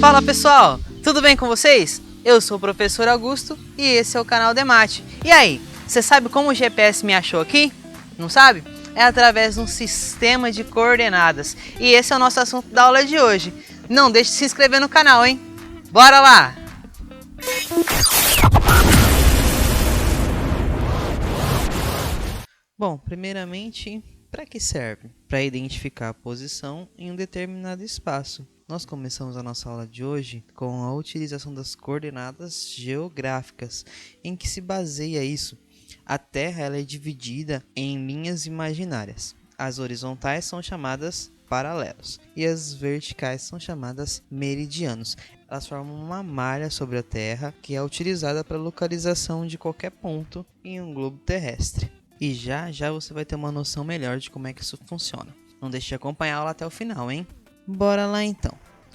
Fala pessoal, tudo bem com vocês? Eu sou o professor Augusto e esse é o canal Demate. E aí, você sabe como o GPS me achou aqui? Não sabe? É através de um sistema de coordenadas. E esse é o nosso assunto da aula de hoje. Não deixe de se inscrever no canal, hein? Bora lá! Bom, primeiramente, para que serve? Para identificar a posição em um determinado espaço. Nós começamos a nossa aula de hoje com a utilização das coordenadas geográficas. Em que se baseia isso? A Terra ela é dividida em linhas imaginárias. As horizontais são chamadas paralelos e as verticais são chamadas meridianos. Elas formam uma malha sobre a Terra que é utilizada para a localização de qualquer ponto em um globo terrestre. E já você vai ter uma noção melhor de como é que isso funciona. Não deixe de acompanhar a aula até o final, hein? Bora lá então.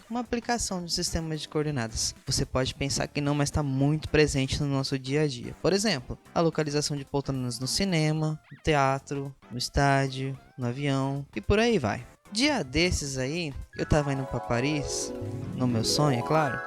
Uma aplicação de sistema de coordenadas. Você pode pensar que não, mas está muito presente no nosso dia a dia. Por exemplo, a localização de poltronas no cinema, no teatro, no estádio, no avião e por aí vai. Dia desses aí, eu tava indo para Paris, no meu sonho, é claro,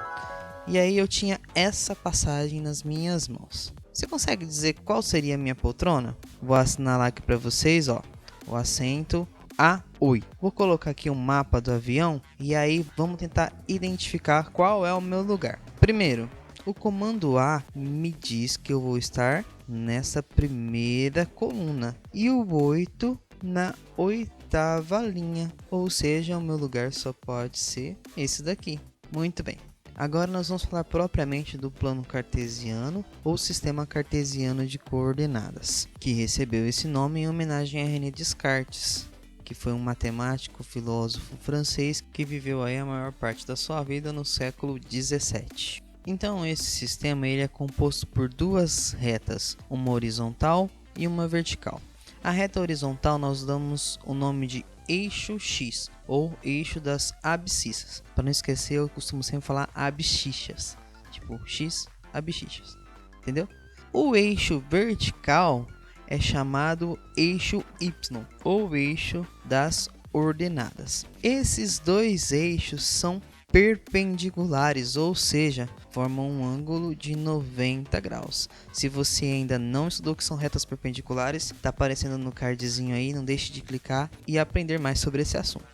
e aí eu tinha essa passagem nas minhas mãos. Você consegue dizer qual seria a minha poltrona? Vou assinalar aqui para vocês, ó, o assento A8. Vou colocar aqui um mapa do avião e aí vamos tentar identificar qual é o meu lugar. Primeiro, o comando A me diz que eu vou estar nessa primeira coluna e o 8 na oitava linha, ou seja, o meu lugar só pode ser esse daqui. Muito bem. Agora nós vamos falar propriamente do plano cartesiano ou sistema cartesiano de coordenadas, que recebeu esse nome em homenagem a René Descartes, que foi um matemático, filósofo francês que viveu aí a maior parte da sua vida no século 17. Então esse sistema ele é composto por duas retas, uma horizontal e uma vertical. A reta horizontal nós damos o nome de eixo X, ou eixo das abscissas. Para não esquecer, eu costumo sempre falar abscissas, tipo X, abscissas, entendeu? O eixo vertical é chamado eixo Y, ou eixo das ordenadas. Esses dois eixos são perpendiculares, ou seja, formam um ângulo de 90 graus. Se você ainda não estudou o que são retas perpendiculares, está aparecendo no cardzinho aí, não deixe de clicar e aprender mais sobre esse assunto.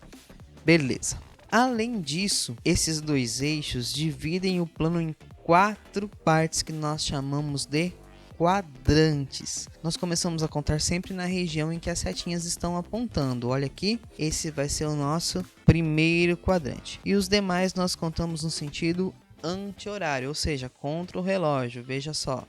Beleza. Além disso, esses dois eixos dividem o plano em 4 partes que nós chamamos de quadrantes. Nós começamos a contar sempre na região em que as setinhas estão apontando. Olha aqui, esse vai ser o nosso primeiro quadrante. E os demais nós contamos no sentido anti-horário, ou seja, contra o relógio. Veja só.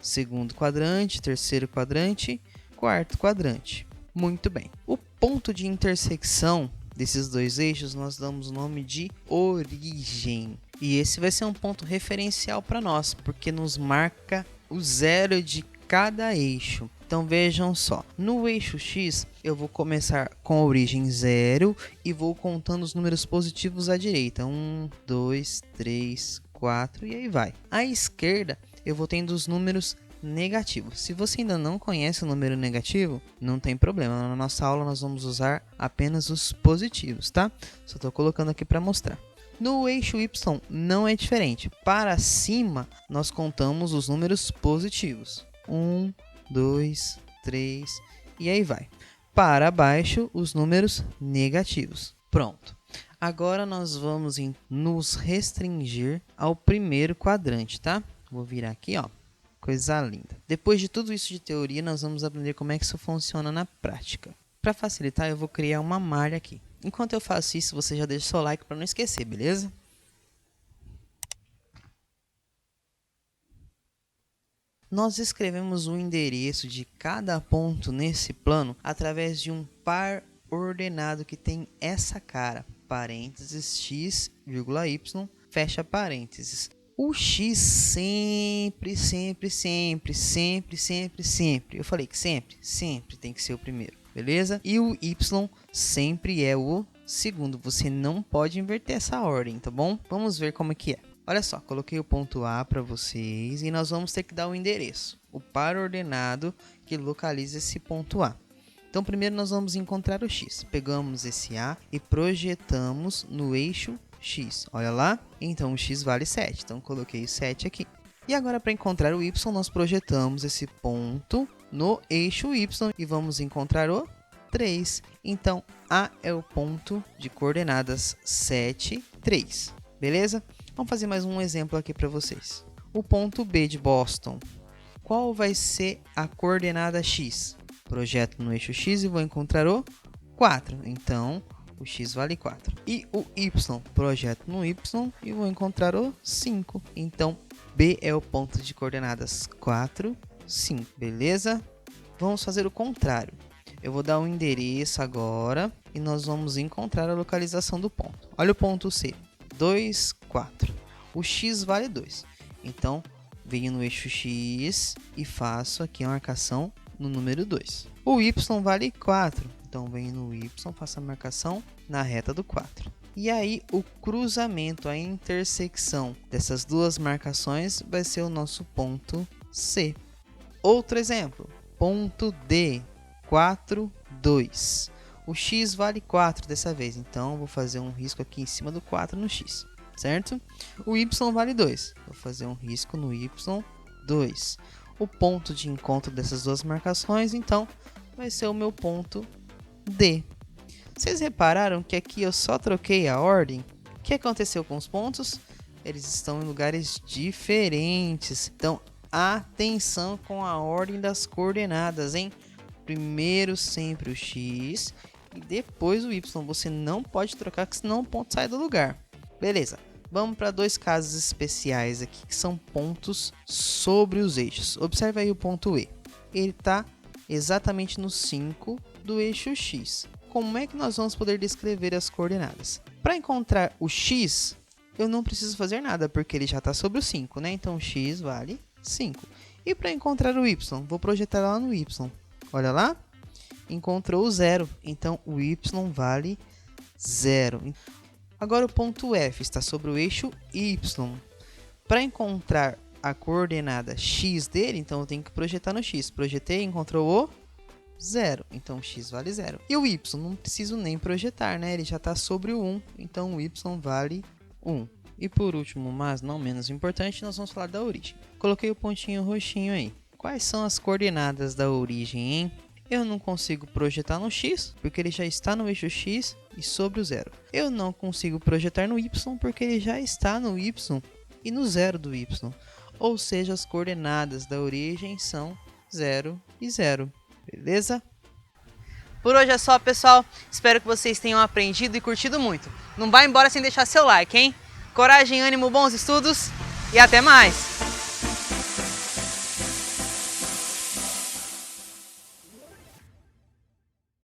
Segundo quadrante, terceiro quadrante, quarto quadrante. Muito bem. O ponto de intersecção desses dois eixos nós damos o nome de origem. E esse vai ser um ponto referencial para nós, porque nos marca o zero de cada eixo. Então vejam só, no eixo X eu vou começar com a origem 0 e vou contando os números positivos à direita, 1, 2, 3, 4 e aí vai. À esquerda eu vou tendo os números negativos. Se você ainda não conhece o número negativo, não tem problema, na nossa aula nós vamos usar apenas os positivos, tá? Só estou colocando aqui para mostrar. No eixo Y não é diferente. Para cima, nós contamos os números positivos. 1, 2, 3 e aí vai. Para baixo, os números negativos. Pronto. Agora nós vamos nos restringir ao primeiro quadrante, tá? Vou virar aqui, ó. Coisa linda. Depois de tudo isso de teoria, nós vamos aprender como é que isso funciona na prática. Para facilitar, eu vou criar uma malha aqui. Enquanto eu faço isso, você já deixa o seu like para não esquecer, beleza? Nós escrevemos o endereço de cada ponto nesse plano através de um par ordenado que tem essa cara, parênteses x, y, fecha parênteses. O x sempre, eu falei que sempre tem que ser o primeiro. Beleza? E o Y sempre é o segundo. Você não pode inverter essa ordem, tá bom? Vamos ver como é que é. Olha só, coloquei o ponto A para vocês e nós vamos ter que dar o endereço. O par ordenado que localiza esse ponto A. Então primeiro nós vamos encontrar o X. Pegamos esse A e projetamos no eixo x. Olha lá. Então, o x vale 7. Então, coloquei o 7 aqui. E agora, para encontrar o y, nós projetamos esse ponto no eixo y e vamos encontrar o 3. Então, A é o ponto de coordenadas 7, 3. Beleza? Vamos fazer mais um exemplo aqui para vocês. O ponto B de Boston. Qual vai ser a coordenada x? Projeto no eixo x e vou encontrar o 4. Então, o x vale 4. E o y? Projeto no y e vou encontrar o 5. Então, B é o ponto de coordenadas 4, 5. Beleza? Vamos fazer o contrário. Eu vou dar um endereço agora e nós vamos encontrar a localização do ponto. Olha o ponto C. 2, 4. O x vale 2. Então, venho no eixo x e faço aqui a marcação no número 2. O y vale 4. Então, venho no y, faço a marcação na reta do 4. E aí, o cruzamento, a intersecção dessas duas marcações vai ser o nosso ponto C. Outro exemplo, ponto D, 4, 2. O x vale 4 dessa vez, então vou fazer um risco aqui em cima do 4 no x, certo? O y vale 2, vou fazer um risco no y, 2. O ponto de encontro dessas duas marcações, então, vai ser o meu ponto D. Vocês repararam que aqui eu só troquei a ordem? O que aconteceu com os pontos? Eles estão em lugares diferentes. Então, atenção com a ordem das coordenadas, hein? Primeiro sempre o x e depois o y. Você não pode trocar, porque senão o ponto sai do lugar. Beleza. Vamos para dois casos especiais aqui, que são pontos sobre os eixos. Observe aí o ponto E. Ele está exatamente no 5 do eixo x. Como é que nós vamos poder descrever as coordenadas? Para encontrar o x, eu não preciso fazer nada, porque ele já está sobre o 5, né? Então, x vale 5. E para encontrar o y, vou projetar lá no y. Olha lá, encontrou o 0. Então, o y vale 0. Agora, o ponto F está sobre o eixo y. Para encontrar a coordenada x dele, então eu tenho que projetar no x. Projetei, encontrou o 0. Então, x vale 0. E o y? Não preciso nem projetar, né? Ele já está sobre o 1. Então, o y vale 1. E por último, mas não menos importante, nós vamos falar da origem. Coloquei o pontinho roxinho aí. Quais são as coordenadas da origem, hein? Eu não consigo projetar no x, porque ele já está no eixo x e sobre o 0. Eu não consigo projetar no y, porque ele já está no y e no 0 do y. Ou seja, as coordenadas da origem são 0 e 0. Beleza? Por hoje é só, pessoal. Espero que vocês tenham aprendido e curtido muito. Não vai embora sem deixar seu like, hein? Coragem, ânimo, bons estudos e até mais!